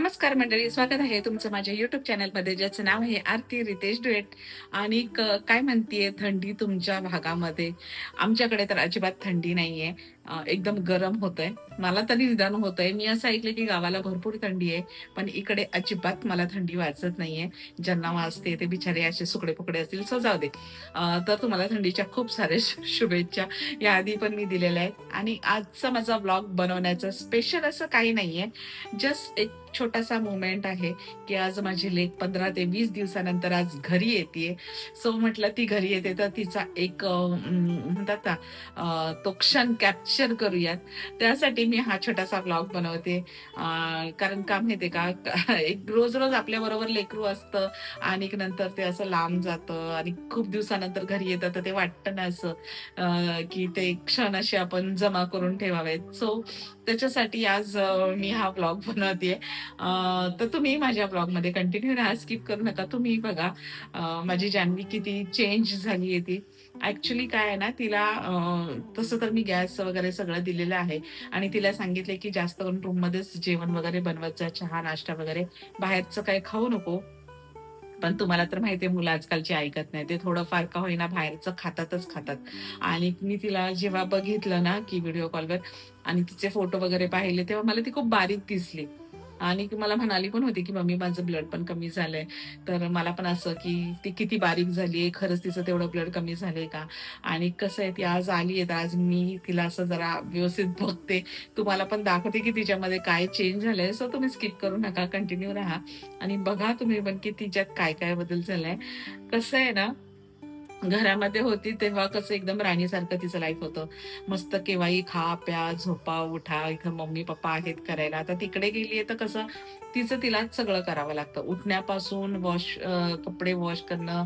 नमस्कार मंडळी, स्वागत आहे तुमचं माझ्या युट्यूब चॅनलमध्ये, ज्याचं नाव आहे आरती रितेश डुएट. आणि काय म्हणतीये थंडी तुमच्या भागामध्ये? आमच्याकडे तर अजिबात थंडी नाहीये. एकदम गरम होतंय. मला तरी निदान होतंय. मी असं ऐकलं की गावाला भरपूर थंडी आहे, पण इकडे अजिबात मला थंडी वाजत नाहीये. ज्यांना वाजते ते बिचारे असे सुकडे पुकडे असतील, सो जाऊ दे. तर तुम्हाला थंडीच्या खूप साऱ्या शुभेच्छा या आधी पण मी दिलेल्या आहेत. आणि आजचा माझा ब्लॉग बनवण्याचं स्पेशल असं काही नाहीये. जस्ट एक छोटासा मोमेंट आहे की आज माझी लेक 15 ते 20 दिवसानंतर आज घरी येते. सो म्हटलं ती घरी येते तर तिचा एक म्हणतात ना, तो क्षण कॅप्चर करूयात. त्यासाठी मी हा छोटासा ब्लॉग बनवते. कारण का माहितीये का, एक रोज रोज आपल्या बरोबर लेकरू असतं आणि नंतर ते असं लांब जातं आणि खूप दिवसानंतर घरी येतं, तर ते वाटतं ना असं की ते क्षण असे आपण जमा करून ठेवावेत. सो त्याच्यासाठी आज मी हा ब्लॉग बनवतेय. तर तुम्ही माझ्या ब्लॉगमध्ये कंटिन्यू राहा, स्किप करू नका. तुम्ही बघा माझी जान्हवी किती चेंज झाली आहे ती. ऍक्च्युली काय आहे ना, तिला तसं तर मी गॅस वगैरे सगळं दिलेलं आहे आणि तिला सांगितले की जास्त करून रूम मध्येच जेवण वगैरे बनवत जा, चहा नाश्ता वगैरे, बाहेरचं काही खाऊ नको. पण तुम्हाला तर माहितीये, मुलं आजकालची ऐकत नाही. ते थोडंफार का होईना बाहेरचं खातातच खातात. आणि मी तिला जेव्हा बघितलं ना की व्हिडिओ कॉलवर आणि तिचे फोटो वगैरे पाहिले, तेव्हा मला ती खूप बारीक दिसली. आणि ती मला म्हणाली पण होती की मम्मी, माझं ब्लड पण कमी झालंय. तर मला पण असं की ती किती बारीक झालीये, खरंच तिचं तेवढं ब्लड कमी झालंय का? आणि कसं आहे, ती आज आलीये तर आज मी तिला असं जरा व्यवस्थित बघते, तुम्हाला पण दाखवते की तिच्यामध्ये काय चेंज झालंय. सो तुम्ही स्किप करू नका, कंटिन्यू राहा आणि बघा तुम्ही पण की तिच्यात काय काय बदल झालाय. कसं आहे ना, घरामध्ये होती तेव्हा कसं एकदम राणीसारखं तिचं लाईफ होतं. मस्त केव्हाही खा प्या झोपा उठा, इथं मम्मी पप्पा आहेत करायला. आता तिकडे गेलीये तर कसं तिचं तिलाच सगळं करावं लागतं. उठण्यापासून कपडे वॉश करणं,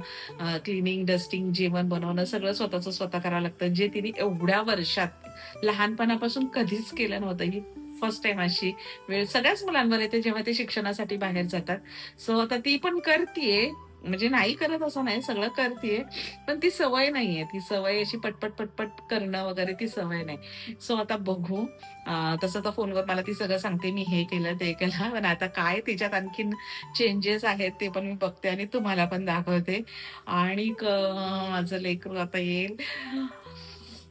क्लिनिंग, डस्टिंग, जेवण बनवणं, सगळं स्वतःचं स्वतः करावं लागतं, जे तिने एवढ्या वर्षात लहानपणापासून कधीच केलं नव्हतं. ही फर्स्ट टाइम अशी वेळ सगळ्याच मुलांवर येते जेव्हा ते शिक्षणासाठी बाहेर जातात. सो आता ती पण करतीये, म्हणजे नाही करत असं नाही, सगळं करतीये. पण ती सवय नाहीये. ती सवय अशी पटपट पटपट करणं वगैरे ती सवय नाही. सो आता बघू. तसं तर फोनवर मला ती सगळं सांगते, मी हे केलं ते केलं. पण आता काय तिच्यात आणखीन चेंजेस आहेत ते पण मी बघते आणि तुम्हाला पण दाखवते. आणि माझं लेकरू आता येईल.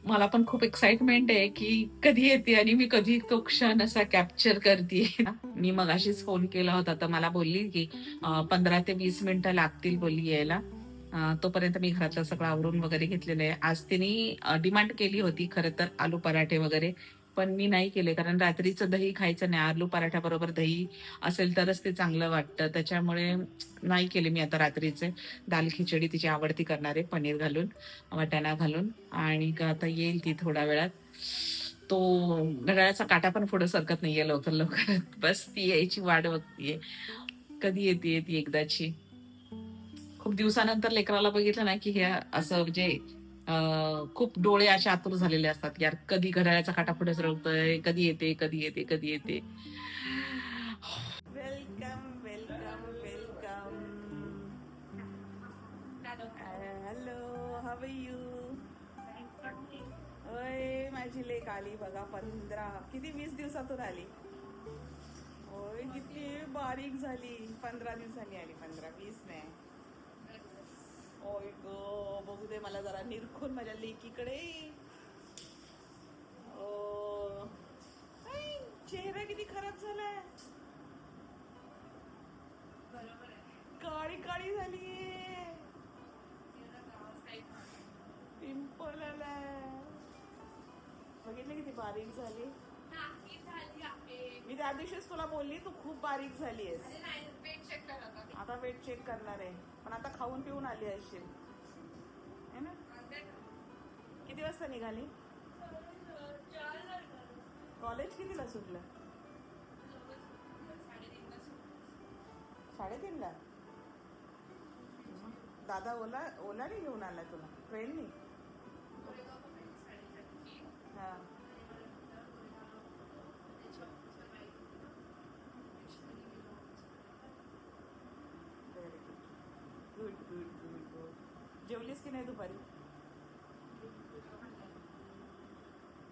मला पण खूप एक्साइटमेंट आहे की कधी येते आणि मी कधी तो क्षण असा कॅप्चर करते. मी मगाशीच फोन केला होता तर मला बोलली की 15 ते 20 मिनिटं लागतील बोलली यायला. तोपर्यंत मी घरातलं सगळं आवरून वगैरे घेतलेलं आहे. आज तिने डिमांड केली होती खरं तर आलू पराठे वगैरे, पण मी नाही केले कारण रात्रीचं दही खायचं नाही. आलू पराठ्याबरोबर दही असेल तरच ते चांगलं वाटतं. त्याच्यामुळे नाही केले मी आता रात्रीचे. दाल खिचडी तिची आवडती करणार आहे, पनीर घालून, वाटाणा घालून. आणि आता येईल ती थोड्या वेळात. तो घड्याळाचा काटा पण पुढे सरकत नाहीये लवकर लवकर. बस ती यायची वाट बघतीये, कधी येते ती एकदाची. खूप दिवसानंतर लेकराला बघितलं ना की हे असं म्हणजे खूप डोळे असे आतुर झालेले असतात, यार कधी घड्याळाचा काटा पुढे सरकतोय, कधी येते कधी येते कधी येते. Welcome welcome welcome. Hello, how are you? ओय माझी लेक आली बघा. 20 दिवसातून आली. होय, किती बारीक झाली. 15 दिवसांनी आली. 15-20 नाही. ओय गो, बघू दे मला जरा निरखून माझ्या लेकीकडे. ओ, चेहरा किती खराब झालाय, काळी काळी झालीये, पिंपल आलाय. बघितलं किती बारीक झाली. मी त्या दिवशीच तुला बोलली तू खूप बारीक झालीयस. आता वेट चेक करणार आहे, पण आता खाऊन पिऊन आली असेल है ना? किती वाजता निघाली? कॉलेज कितीला सुटलं? 3:30ला. दादा ओलाने घेऊन आला तुला, ट्रेननी? हा. Good good good good. जेवलीस की नाही दुपारी?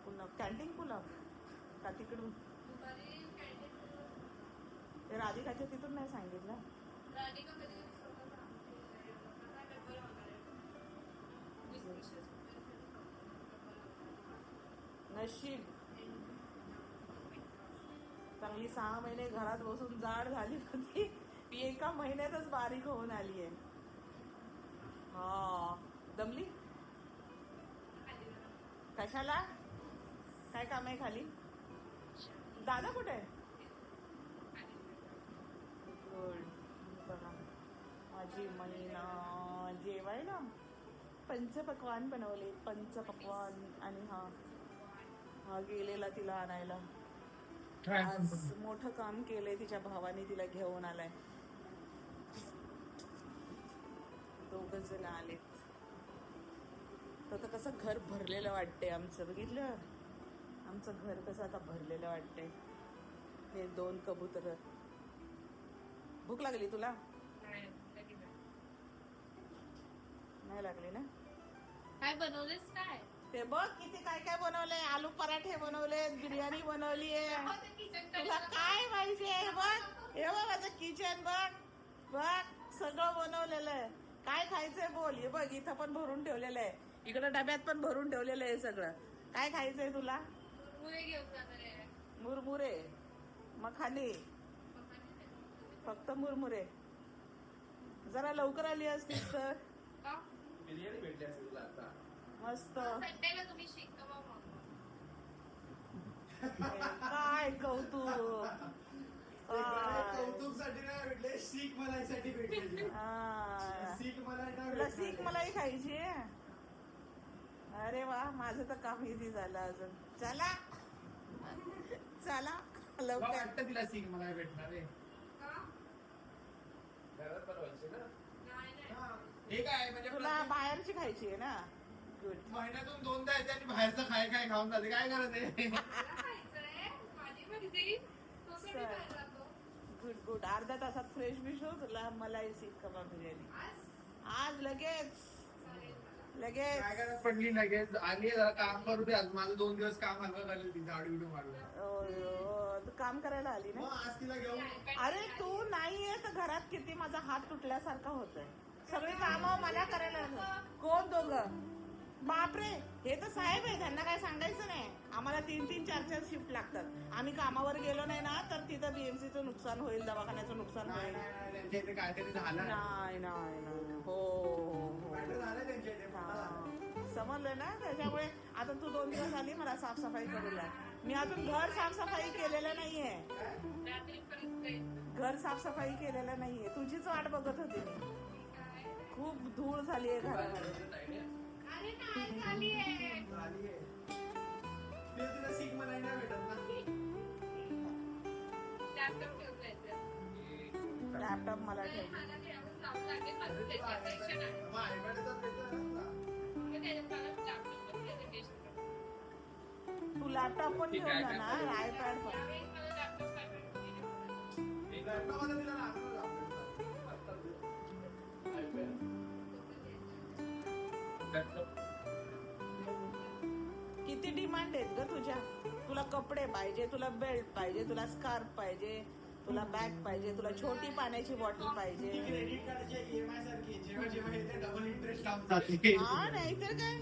पुलाव, कॅन्टीन पुलाव का तिकडून? राधिकाच्या तिथून नाही सांगितलं. राधिका कधी स्वतः सांगते, काय डब्बल होणार आहे. नशीब चांगली 6 महिने घरात बसून जाड झाली होती ती, एका महिन्यातच बारीक होऊन आली आहे. हा दमली कशाला? काय काम आहे खाली? दादा कुठे आहे? गुड. बघा माझी मैना जेवायला पंचपक्वान बनवले, पंचपक्वान. आणि हा गेलेला तिला आणायला. आज मोठं काम केलंय, तिच्या भावाने तिला घेऊन आलाय. दोघ जण आलेत. तर कसं घर भरलेलं वाटतंय आमचं. बघितलं आमचं घर कसं आता भरलेलं वाटतंय. हे 2 कबूतर. भूक लागली तुला? नाही लागली ना? काय बनवलेस काय? ते बघ किती काय काय बनवलंय. आलू पराठे बनवलेत, बिर्याणी बनवलीये. तुला काय पाहिजे? बघ हे बघ माझं किचन. बघ सगळं बनवलेलं आहे. काय खायचंय बोल. हे बघ इथं पण भरून ठेवलेलं आहे, इकडं डब्यात पण भरून ठेवलेलं आहे सगळं. काय खायचंय तुला? मुरमुरे घेऊन जाणार आहे. मुरमुरे? मखाने? फक्त मुरमुरे? जरा लवकर आली असतीस तर बिर्याणी भेटली असेल तुला आता. मस्त. संडेला तुम्ही शिकवा मग. काय कौतुक. कौतुकसाठी नाही भेटले, सीख मलाईसाठी भेटले. सीख मलाई तुला सीख मलाई खायची? अरे वा, माझं तर काम इझी झालं अजून. चला चला लवकर. वाटतं तिला सीख मलाई भेटणार आहे. का? घरात बनवायची ना. नाही. हे काय म्हणजे तुला बाहेरची खायची आहे ना? गुड. महिन्यातून 2दा येते आणि बाहेरचं काय खाऊन जाते. काय करत आहे? मला खायचंय, माझी मर्जी. तो कधी बाहेर जातो? Good good. अर्ध्या तासात फ्रेश बिश हो. तुला मलाई सीख कबाब बिर्याणी आज लगेच. चालेल मला. लगेच. काय करत पडली लगेच आली. जरा काम करू दे. आज माझं 2 दिवस काम हलका झालं. ती झाड विडू मारलं. तू काम करायला आली ना? आज तिला घेऊन. अरे तू नाहीये तर घरात किती माझा हात तुटल्यासारखा होतोय. सगळी कामं मला करायला लागलं. कोण दोघं? बापरे, हे तर साहेब आहे, त्यांना काय सांगायचं नाही. आम्हाला 3-3, 4-4 शिफ्ट लागतात. आम्ही कामावर गेलो नाही ना तर तिथं बीएमसीचं नुकसान होईल, दवाखान्याचं नुकसान होईल. त्यांच्या इथे काहीतरी झालं. नाही नाही नाही. हो झालं त्यांच्या इथे. समजलं ना? त्याच्यामुळे आता तू 2 दिवस आली मला साफसफाई करूला. मी अजून घर साफसफाई केलेलं नाहीये. रात्रीपर्यंत येईल. घर साफसफाई केलेलं नाहीये. तुझीच वाट बघत होती मी. खूप धूळ झालीये घरामध्ये. अरे नाही झालीये. तिला सीख मलाई नाही भेटत ना. लॅपटॉप ठेवून जायचं. लॅपटॉप मला ठेव. मला घ्यावं लागेल. माझं त्याच्यापेक्षा नाही. मग आईबाडीचा देतो ना. मग त्याच्यात मला लॅपटॉप पण प्रेझेंटेशन करायचं. तू लॅपटॉप पण घेऊन जा ना, आयपॅड पण. यावेळेस मला लॅपटॉप काय भेटून एक लॅपटॉप तिला लागलं किती डिमांड आहेत ग तुझ्या. तुला कपडे पाहिजे, तुला बेल्ट पाहिजे, तुला स्कार्फ पाहिजे, तुला बॅग पाहिजे, तुला छोटी पाण्याची बॉटल पाहिजे. क्रेडिट कार्डच्या ईएमआय सारखी जेव्हा जेव्हा येते डबल इंटरेस्ट लावून जाते. हा नाही तर काय.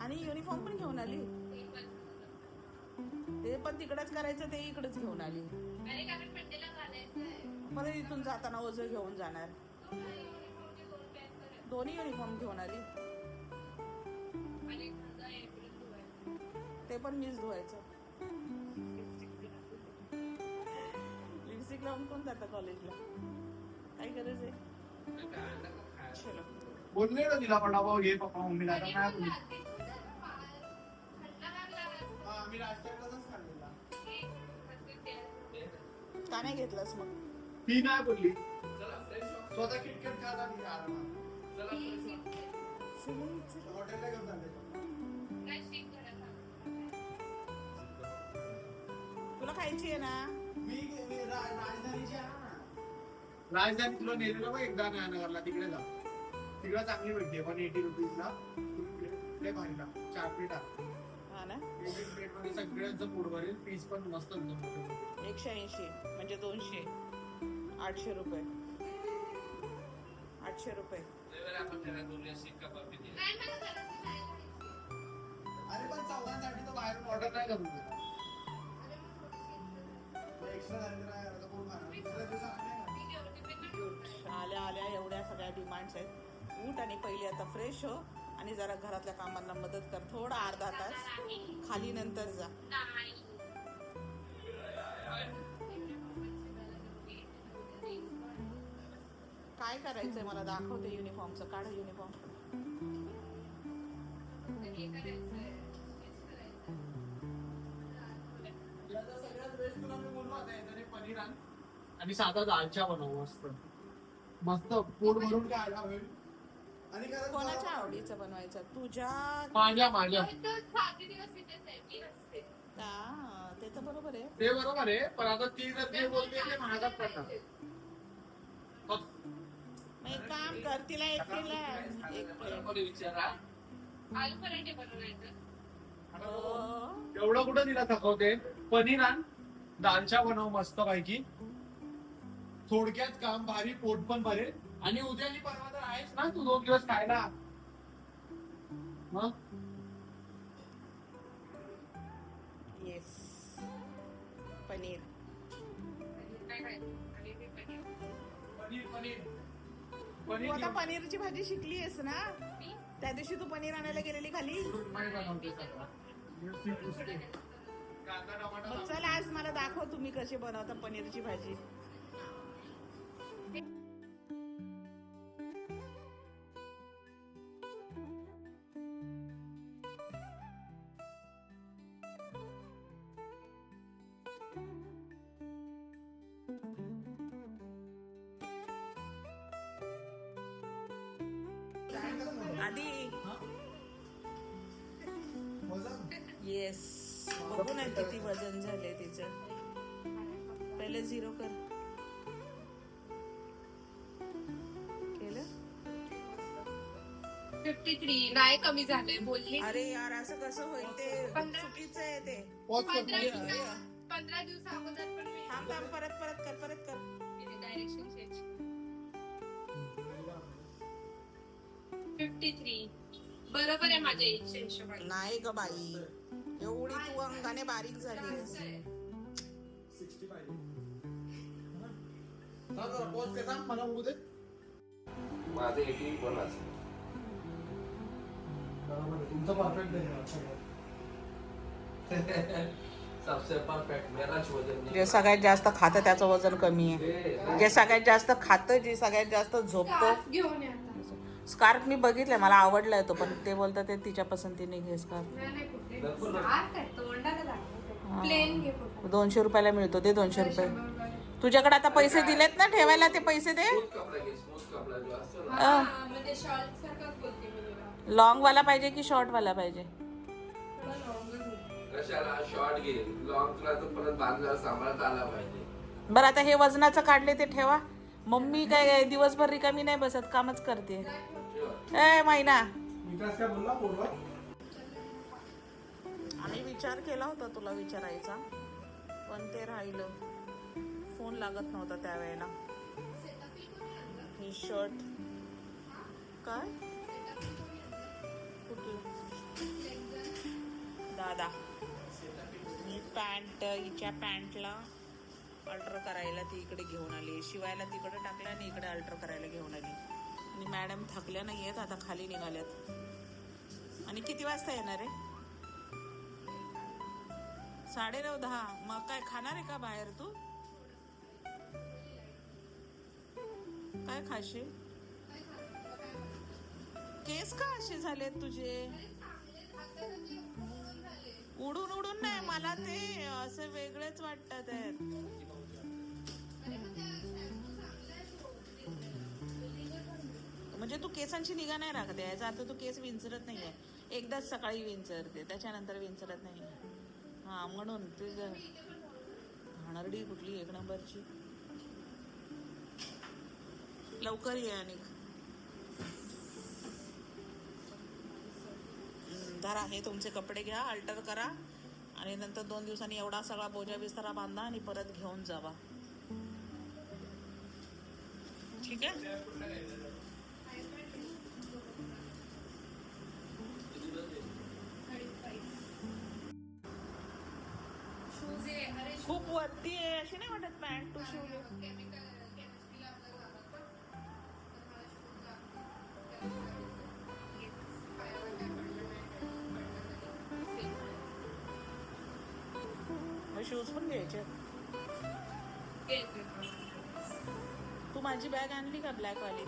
आणि युनिफॉर्म पण घेऊन आली. ते पण तिकडेच करायचं, ते इकडेच घेऊन आली. अरे कारण मंडेला घालायचंय. परत इथून जाताना ओझं घेऊन जाणार. दोन्ही युनिफॉर्म घेऊन आली. आणि खांदा एप्रिल धुवायचं. ते पण मीच धुवायचं. लिपस्टिक लावून कोण जातं कॉलेजला? काय गरज आहे? चलो. बोलले ना तिला पटापट घे पप्पा मम्मी आणि नाही मग बोलली. रात्री सुद्धा थंडा लागला असता. आम्ही नाश्त्यातच खाल्लेला. का नाही घेतलंस मग? ती नाही बोलली. स्वतः किटकॅट खात आली आरामात. हॉटेलला घेऊन जाते. काय शिक घरात तुला खायची आहे ना? मी राजधानीची आहे ना. राजधानी तुला नेलेलं बघ एकदा नगरला. तिकडे जा. तिकडे चांगली भेटते 180 रुपीजला. लय भारीला 4 प्लेट आहे. हा ना. एक प्लेट मध्ये सगळ्यांचं पोट भरेल. पीस पण मस्त एकदम मोठे. 180 म्हणजे 200. 800 रुपये 800 रुपये. नाही मला घरात नाही. अरे पण चौघांसाठी तर बाहेरून ऑर्डर नाही करू अरे मग थोडीशी एक्स्ट्रा झाली तर काय आता कोण खाणार? दुसऱ्या दिवशी आणलंय ना. ठीक आहे, टिफिन घेऊन जा. आल्या आल्या एवढ्या सगळ्या डिमांड्स आहेत. उठ आणि पहिले आता फ्रेश हो आणि जरा घरातल्या कामांना मदत कर. थोडा अर्धा तास नाही. खाली नंतर जा. नाही. काय करायचंय मला दाखवते युनिफॉर्मचं. काढ युनिफॉर्म. हे करायचंय. हेच करायचंय. याचा सगळ्यात बेस्ट तुला मी बोललो आता याच्याने पनीर आण आणि साधा दालचा बनव मस्त मस्त पोट भरून खायला होईल. आणि खरंच कोणाच्या आवडीचं बनवायचं? तुझ्या. माझ्या तर 7 दिवस इथेच आहे. मी नसते. ते तर बरोबर आहे. ते बरोबर आहे पण आता ती जर ते बोलते ते महागात पडणार. मग एक काम कर, तिला एकटीला एक प्लेट. आलू पराठे बनवायचं. एवढं कुठं तिला थकवते. पनीर आण दालचा बनव मस्त पैकी. थोडक्यात काम भारी पोट पण भरेल आणि उद्या आणि परवा तर आहेस ना तू 2 दिवस खायला. मग येस पनीर. काय खायचं? आणि ते पनीर. पनीर पनीर तू पनीर आता घेऊन. पनीरची भाजी शिकली आहेस ना? मी त्या दिवशी तू पनीर आणायला गेलेली खाली. नाही बनवते सगळं. नुसती कांदा टमाटा मग चल आज मला दाखव तुम्ही कशी बनवता पनीरची भाजी. आधी येस बघू ना किती वजन झाले तिचं. पहिले 0 कर. केलं? 53 नाही कमी झालंय बोलली. अरे यार असं कसं होईल? ते 15 चुकीचं आहे ते. 15 ये, दिवसा 15 दिवस अगोदर पण मी थांब थांब परत कर. Direction change. 53 बरोबर आहे माझ्या इच्छे हिशोबाने. नाही ग बाई, एवढी तू अंगाने बारीक झाली. जास्त आहे. 65. पोच कसा मला बघू दे. माझं 81 असेल. बरोबर आहे. तुमचं परफेक्ट आहे. सबसे परफेक्ट मेराच वजन जे सगळ्यात जास्त खातं त्याचं वजन कमी आहे. जे सगळ्यात जास्त खातं, जे सगळ्यात जास्त झोपतो. स्कार्फ घेऊन ये आता. स्कार्फ मी बघितलंय, मला आवडलाय तो, पण ते बोलतात ते तिच्या पसंतीने घे स्कार्फ. नाही कुठे भरपूर स्कार्फ आहे तोंडाला दाखवते. प्लेन घे कुठे. 200 रुपयाला मिळतो. ते 200 रुपये. 100 रुपये. तुझ्याकडे आता पैसे दिलेत ना ठेवायला, ते पैसे दे. स्मूथ कपडा घे, स्मूथ कपडा जो असतो ना. हा, म्हणजे शॉर्ट सारखंच बोलते मी तुला. लॉंग वाला पाहिजे की शॉर्ट वाला पाहिजे? थोडा लॉंगच होता. कशाला शॉर्ट घे, लॉंग तुला तर परत बांधला सांभाळता आला पाहिजे. बरं आता हे वजनाचं काढले ते ठेवा. मम्मी काय दिवसभर रिकामी नाही बसत, कामच करते. Sure. ए महिना, विकास काय बोलला पूर्वा? आम्ही विचार केला होता तुला विचारायचा, पण ते राहिलं. फोन लागत नव्हता त्यावेळेला. ही शर्ट काय कुठे? दादा, ही पॅन्ट, हिच्या पॅन्टला अल्टर करायला ती इकडे घेऊन आली. शिवायला तिकडे टाकलं आणि इकडे अल्टर करायला घेऊन आली. आणि मॅडम थकल्या नाही आहेत, आता खाली निघाल्यात. आणि किती वाजता येणार आहे? 9:30-10. मग काय खाणार आहे का बाहेर तू? काय खाशील? केस का असे झालेत तुझे? उडून उडून नाही, मला ते असं वेगळेच वाटतात आहेत. म्हणजे तू केसांची निगा नाही राखते, याचा अर्थ तू केस विंचरत नाहीये. एकदाच सकाळी विंचरते, त्याच्यानंतर विंचरत नाही. हा म्हणून तुझं हाणरडी कुठली 1 नंबरची. लवकर ये. आणि धरा, हे तुमचे कपडे घ्या, अल्टर करा आणि नंतर 2 दिवसांनी एवढा सगळा बोजा बिस्तारा बांधा आणि परत घेऊन जावा. ठीक आहे. शूज आहे अरे खूप वरती आहे अशी नाही वाटत पॅन्ट टू शूज. केमिकल केमिस्ट्रीला आपल्याला लागतं तर मला शूज लागतो पायावर काय पडलं नाही मग शूज पण घ्यायचे. तू माझी बॅग आणली का ब्लॅक वाली?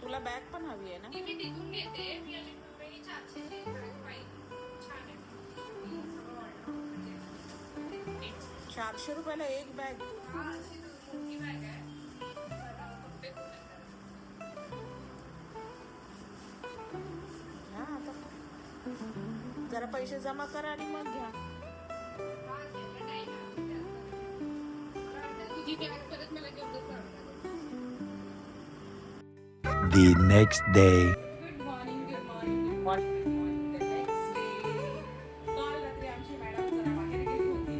तुला बॅग पण हवी आहे ना? ती मी तिथून घेते मी अशी मुंबई 400 ची पाहिजे छान आहे मी सगळं वाटलं म्हणजे 400 रुपयाला एक बॅग. हा अशी मोठी बॅग आहे तर कपडे खूप आहेत. घ्या आता जरा पैसे जमा करा आणि मग घ्या. हा घेतलं नाही ना मला वाटतं तुझी बॅग परत मला घेऊनच जावं लागेल. The next day. Good morning good morning good morning the next day. काल रात्री आमची मॅडम जरा बाहेर गेली होती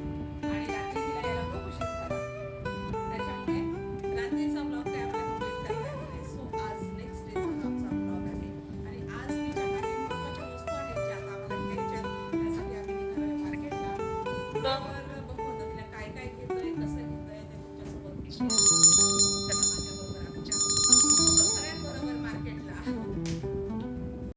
आणि रात्री तिला यायला खूप उशीर झाला. त्याच्यामुळे रात्रीचा ब्लॉग काय आपल्याला कंप्लीट करता येत नाही. सो आज नेक्स्ट डेचा आमचा ब्लॉग आहे आणि आज तिच्या काही महत्त्वाच्या वस्तू आहेत ज्या आता आम्हाला घ्यायच्या आहेत. त्यासाठी आम्ही निघालो मार्केटला. तर